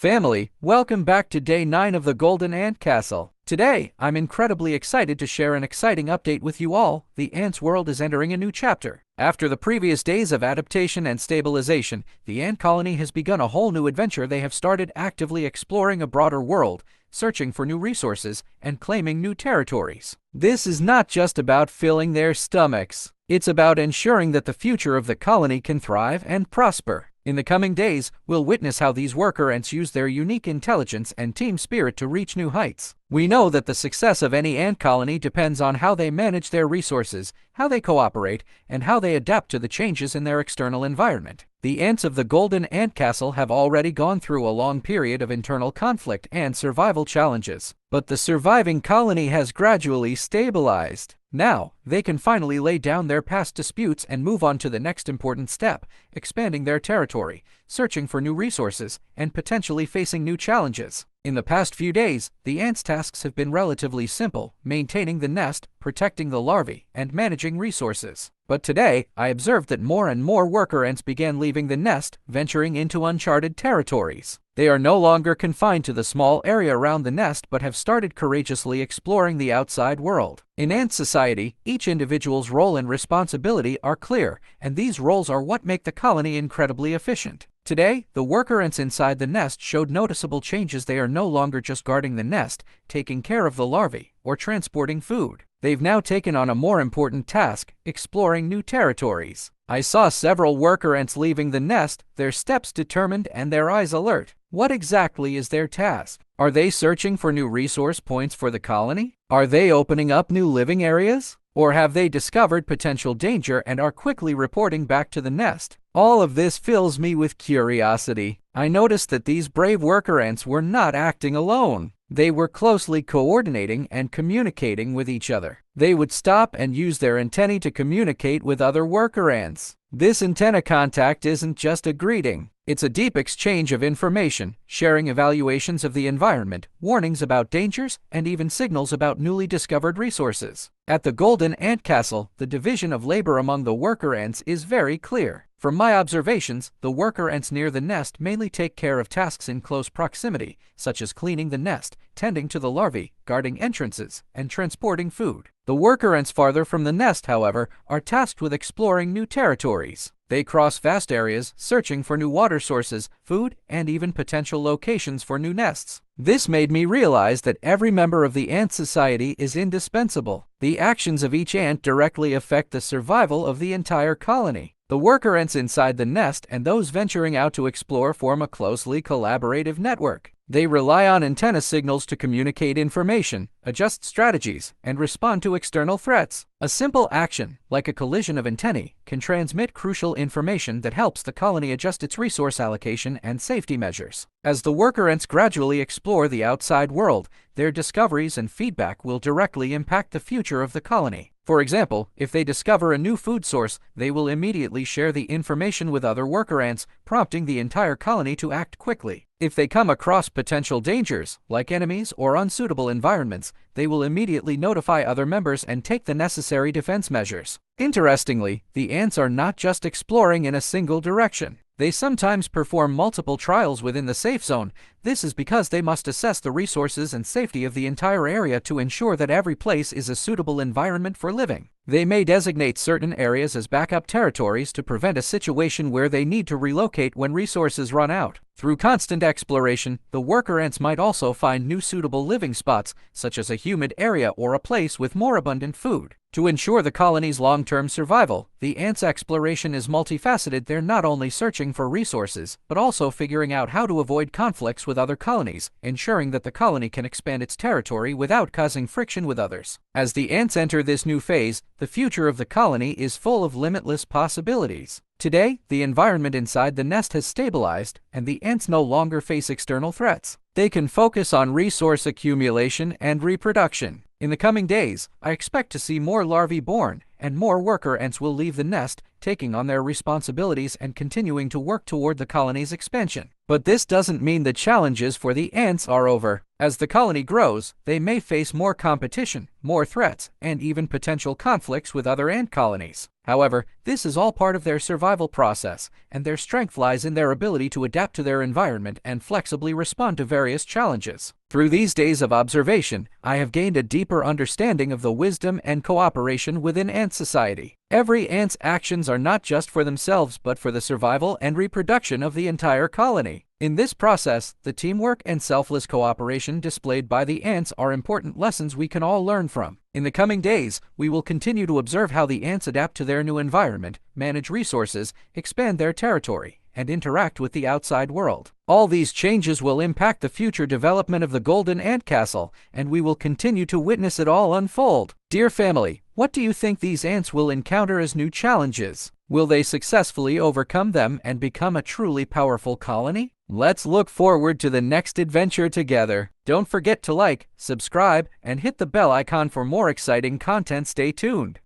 Family, welcome back to day 9 of the Golden Ant Castle. Today, I'm incredibly excited to share an exciting update with you all. The ants' world is entering a new chapter. After the previous days of adaptation and stabilization, the ant colony has begun a whole new adventure. They have started actively exploring a broader world, searching for new resources, and claiming new territories. This is not just about filling their stomachs. It's about ensuring that the future of the colony can thrive and prosper. In the coming days, we'll witness how these worker ants use their unique intelligence and team spirit to reach new heights. We know that the success of any ant colony depends on how they manage their resources, how they cooperate, and how they adapt to the changes in their external environment. The ants of the Golden Ant Castle have already gone through a long period of internal conflict and survival challenges, but the surviving colony has gradually stabilized. Now, they can finally lay down their past disputes and move on to the next important step, expanding their territory, searching for new resources, and potentially facing new challenges. In the past few days, the ants' tasks have been relatively simple, maintaining the nest, protecting the larvae, and managing resources. But today, I observed that more and more worker ants began leaving the nest, venturing into uncharted territories. They are no longer confined to the small area around the nest but have started courageously exploring the outside world. In ant society, each individual's role and responsibility are clear, and these roles are what make the colony incredibly efficient. Today, the worker ants inside the nest showed noticeable changes. They are no longer just guarding the nest, taking care of the larvae, or transporting food. They've now taken on a more important task, exploring new territories. I saw several worker ants leaving the nest, their steps determined and their eyes alert. What exactly is their task? Are they searching for new resource points for the colony? Are they opening up new living areas? Or have they discovered potential danger and are quickly reporting back to the nest? All of this fills me with curiosity. I noticed that these brave worker ants were not acting alone. They were closely coordinating and communicating with each other. They would stop and use their antennae to communicate with other worker ants. This antenna contact isn't just a greeting. It's a deep exchange of information, sharing evaluations of the environment, warnings about dangers, and even signals about newly discovered resources. At the Golden Ant Castle, the division of labor among the worker ants is very clear. From my observations, the worker ants near the nest mainly take care of tasks in close proximity, such as cleaning the nest, tending to the larvae, guarding entrances, and transporting food. The worker ants farther from the nest, however, are tasked with exploring new territories. They cross vast areas, searching for new water sources, food, and even potential locations for new nests. This made me realize that every member of the ant society is indispensable. The actions of each ant directly affect the survival of the entire colony. The worker ants inside the nest and those venturing out to explore form a closely collaborative network. They rely on antenna signals to communicate information, adjust strategies, and respond to external threats. A simple action, like a collision of antennae, can transmit crucial information that helps the colony adjust its resource allocation and safety measures. As the worker ants gradually explore the outside world, their discoveries and feedback will directly impact the future of the colony. For example, if they discover a new food source, they will immediately share the information with other worker ants, prompting the entire colony to act quickly. If they come across potential dangers, like enemies or unsuitable environments, they will immediately notify other members and take the necessary defense measures. Interestingly, the ants are not just exploring in a single direction. They sometimes perform multiple trials within the safe zone. This is because they must assess the resources and safety of the entire area to ensure that every place is a suitable environment for living. They may designate certain areas as backup territories to prevent a situation where they need to relocate when resources run out. Through constant exploration, the worker ants might also find new suitable living spots, such as a humid area or a place with more abundant food. To ensure the colony's long-term survival, the ants' exploration is multifaceted. They're not only searching for resources, but also figuring out how to avoid conflicts with other colonies, ensuring that the colony can expand its territory without causing friction with others. As the ants enter this new phase, the future of the colony is full of limitless possibilities. Today, the environment inside the nest has stabilized, and the ants no longer face external threats. They can focus on resource accumulation and reproduction. In the coming days, I expect to see more larvae born, and more worker ants will leave the nest, taking on their responsibilities and continuing to work toward the colony's expansion. But this doesn't mean the challenges for the ants are over. As the colony grows, they may face more competition, more threats, and even potential conflicts with other ant colonies. However, this is all part of their survival process, and their strength lies in their ability to adapt to their environment and flexibly respond to various challenges. Through these days of observation, I have gained a deeper understanding of the wisdom and cooperation within ant society. Every ant's actions are not just for themselves but for the survival and reproduction of the entire colony. In this process, the teamwork and selfless cooperation displayed by the ants are important lessons we can all learn from. In the coming days, we will continue to observe how the ants adapt to their new environment, manage resources, expand their territory, and interact with the outside world. All these changes will impact the future development of the Golden Ant Castle, and we will continue to witness it all unfold. Dear family, what do you think these ants will encounter as new challenges? Will they successfully overcome them and become a truly powerful colony? Let's look forward to the next adventure together. Don't forget to like, subscribe, and hit the bell icon for more exciting content. Stay tuned.